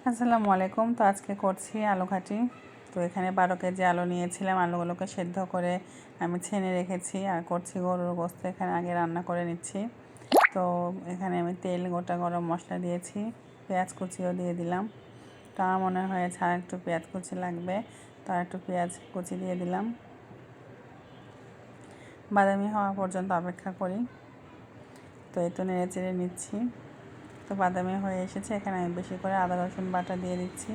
আসসালামু আলাইকুম। তো আজকে করছি আলু ঘাটি। তো এখানে 12 কেজি আলু নিয়েছিলাম। আলুগুলোকে সেদ্ধ করে আমি ছেনে রেখেছি আর করছি গরুর গোস্ত। এখানে আগে রান্না করে নিচ্ছি। তো এখানে আমি তেল, গোটা গরম মশলা দিয়েছি, পেঁয়াজ কুচিও দিয়ে দিলাম। তো আমার মনে হয়েছে আর একটু পেঁয়াজ কুচি লাগবে, তো আর একটু পেঁয়াজ কুচি দিয়ে দিলাম। বাদামি হওয়া পর্যন্ত অপেক্ষা করি। তো এই তো নেড়ে চেড়ে নিচ্ছি। তো বাদামি হয়ে এসেছে। এখানে আমি বেশি করে আদা রসুন বাটা দিয়ে দিচ্ছি।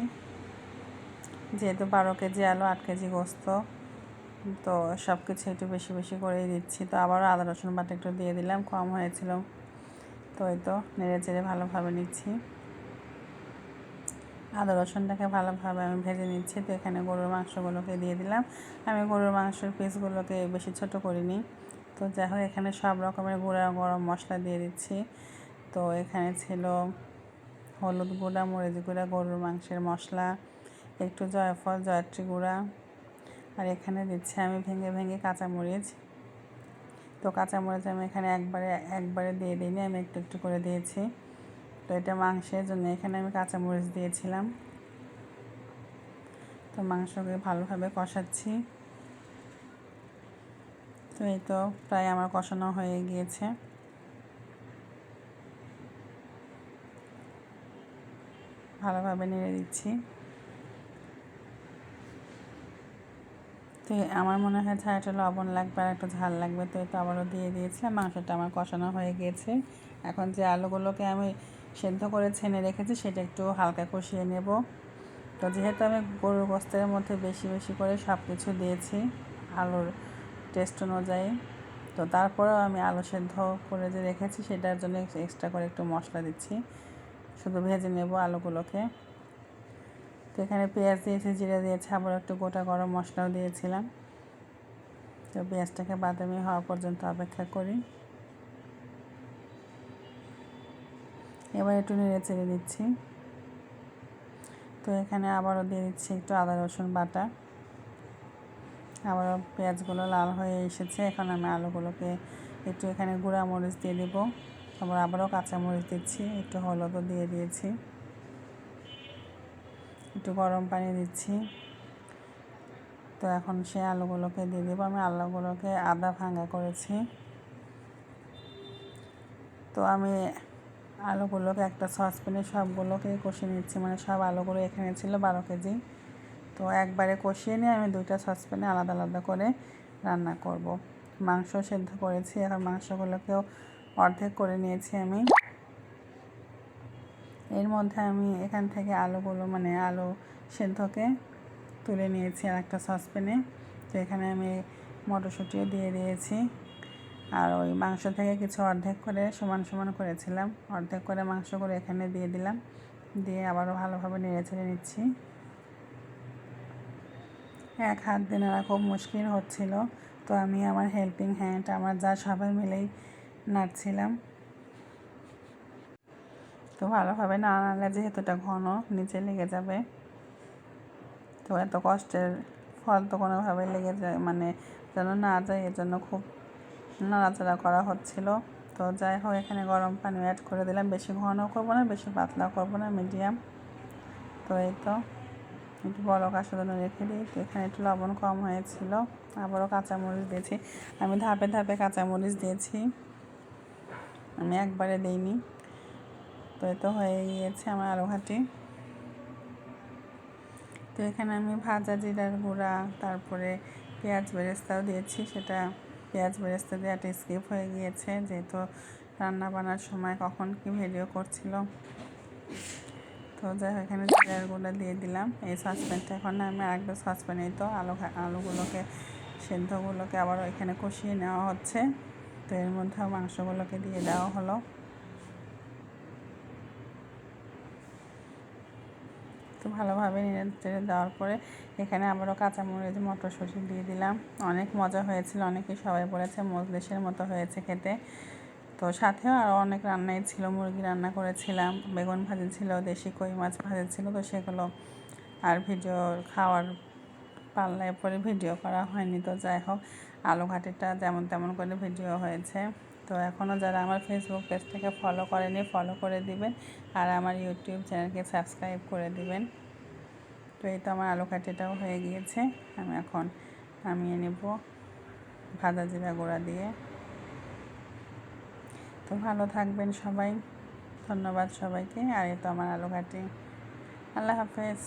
যেহেতু 12 কেজি আলু, 8 কেজি গোস্ত, তো সব কিছু একটু বেশি বেশি করেই দিচ্ছি। তো আবারও আদা রসুন বাটা একটু দিয়ে দিলাম, কম হয়েছিল। তো এই তো নেড়ে চেড়ে ভালোভাবে নিচ্ছি। আদা রসুনটাকে ভালোভাবে আমি ভেজে নিচ্ছি। তো এখানে গরুর মাংসগুলোকে দিয়ে দিলাম। আমি গরুর মাংসের পিসগুলোকে বেশি ছোট করিনি। তো যাই হোক, এখানে সব রকমের গুঁড়া গরম মশলা দিয়ে দিচ্ছি। তো এখানে ছিল হলুদ গুঁড়া, মরিচ গুঁড়া, গরুর মাংসের মশলা, একটু জয়ফল, জয়ত্রী গুঁড়া, আর এখানে দিচ্ছি আমি ভেঙে ভেঙে কাঁচামরিচ। তো কাঁচামরিচ আমি এখানে একবারে দিয়ে দিইনি, আমি একটু একটু করে দিয়েছি। তো এটা মাংসের জন্য এখানে আমি কাঁচামরিচ দিয়েছিলাম। তো মাংসকে ভালোভাবে কষাচ্ছি। তো এই তো প্রায় আমার কষানো হয়ে গিয়েছে। ভালোভাবে নেড়ে দিচ্ছি। তো আমার মনে হয় একটু লবণ লাগবে আর একটু ঝাল লাগবে। তো এটা আবারও দিয়ে দিয়েছিলাম। মাংসটা আমার কষানো হয়ে গিয়েছে। এখন যে আলুগুলোকে আমি সেদ্ধ করে ছেনে রেখেছি সেটা একটু হালকা কষিয়ে নেব। তো যেহেতু আমি গরুর গোস্তের মধ্যে বেশি বেশি করে সব কিছু দিয়েছি আলুর টেস্ট অনুযায়ী, তো তারপরেও আমি আলু সেদ্ধ করে যে রেখেছি সেটার জন্য এক্সট্রা করে একটু মশলা দিচ্ছি। শুধু ভেজে নেব আলুগুলোকে। তো এখানে পেঁয়াজ দিয়েছি, জিরা দিয়েছি, আবার একটু গোটা গরম মশলাও দিয়েছিলাম। তো পেঁয়াজটাকে বাদামি হওয়া পর্যন্ত অপেক্ষা করি। এবার একটু নেড়ে চেড়ে দিচ্ছি। তো এখানে আবারও দিয়ে দিচ্ছি একটু আদা রসুন বাটা। আবারও পেঁয়াজগুলো লাল হয়ে এসেছে। এখন আমি আলুগুলোকে একটু এখানে গুঁড়া মরিচ দিয়ে দিব। তারপর আবারও কাঁচামরিচ দিচ্ছি, একটু হলুদও দিয়ে দিয়েছি, একটু গরম পানি দিচ্ছি। তো এখন সেই আলুগুলোকে দিয়ে দেবো। আমি আলুগুলোকে আধা ভাঙা করেছি। তো আমি আলুগুলোকে একটা সসপ্যানে সবগুলোকে কষিয়ে নিচ্ছি, মানে সব আলুগুলো এখানে ছিল 12 কেজি। তো একবারে কষিয়ে নিয়ে আমি 2টা সসপ্যানে আলাদা আলাদা করে রান্না করব। মাংস সেদ্ধ করেছি, এখন মাংসগুলোকেও অর্ধেক করে নিয়েছি আমি। এর মধ্যে আমি এখান থেকে আলুগুলো, মানে আলু সেদ্ধকে তুলে নিয়েছি আর একটা সসপ্যানে। তো এখানে আমি মটরশুঁটিও দিয়ে দিয়েছি। আর ওই মাংস থেকে কিছু অর্ধেক করে সমান সমান করেছিলাম, অর্ধেক করে মাংসগুলো এখানে দিয়ে দিলাম। দিয়ে আবারও ভালোভাবে নেড়ে ছেড়ে নিচ্ছি। এক হাত দিয়ে নাড়া খুব মুশকিল হচ্ছিল। তো আমি আমার হেল্পিং হ্যান্ড, আমার যা, সবাই মিলেই নাড়ছিলাম। তো ভালোভাবে না নাড়লে যেহেতু এটা ঘন, নিচে লেগে যাবে। তো এত কষ্টের ফল তো কোনোভাবে লেগে যায়, মানে যেন না যায়, এর জন্য খুব নাড়াচাড়া করা হচ্ছিল। তো যাই হোক, এখানে গরম পানি অ্যাড করে দিলাম। বেশি ঘন করবো না, বেশি পাতলা করবো না, মিডিয়াম। তো এই তো একটু বলক আসার জন্য রেখে দিই। তো এখানে একটু লবণ কম হয়েছিল। আবারও কাঁচামরিচ দিয়েছি। আমি ধাপে ধাপে কাঁচামরিচ দিয়েছি, আমি একবারে দিইনি। তো এই তো হয়ে গিয়েছে আমার আলু ঘাটি। তো এখানে আমি ভাজা জিরার গুঁড়া, তারপরে পেঁয়াজ বেরেস্তাও দিয়েছি। সেটা পেঁয়াজ বেরেস্তা দেওয়াটা স্কিপ হয়ে গিয়েছে, যেহেতু রান্না বান্নার সময় কখন কি ভিডিও করছিল। তো যাই হোক, এখানে জিরার গুঁড়া দিয়ে দিলাম। এই সসপ্যানটা এখন আমি আরেকটা সসপ্যানেই তো আলুগুলোকে সেদ্ধগুলোকে আবারও এখানে কষিয়ে নেওয়া হচ্ছে। তো এর মধ্যেও মাংসগুলোকে দিয়ে দেওয়া হলো। তো ভালোভাবে নেড়ে চেড়ে দেওয়ার পরে এখানে আবারও কাঁচামরিচ, মটরশুঁটি দিয়ে দিলাম। অনেক মজা হয়েছিল, অনেকেই সবাই বলেছে মজলিসের মতো হয়েছে খেতে। তো সাথেও আরও অনেক রান্নাই ছিল। মুরগি রান্না করেছিলাম, বেগুন ভাজি ছিল, দেশি কই মাছ ভাজি ছিল। তো সেগুলো আর ভিডিও খাওয়ার পাল্লায় পরে ভিডিও করা হয়নি। তো যাই হোক, আলু ঘাটিটা যেমন তেমন করে ভিডিও হয়েছে। তো তো এখনও যারা আমার ফেসবুক পেজটাকে ফলো করেনি ফলো করে দিবেন, আর আমার ইউটিউব চ্যানেলকে সাবস্ক্রাইব করে দিবেন। তো এই তো আমার আলু কাঠিটাও হয়ে গিয়েছে, আমি এখন নামিয়ে নেব ভাজা জিরা গুঁড়া দিয়ে। তো ভালো থাকবেন সবাই, ধন্যবাদ সবাইকে। আর এই তো আমার আলু কাঠি। আল্লাহ হাফেজ।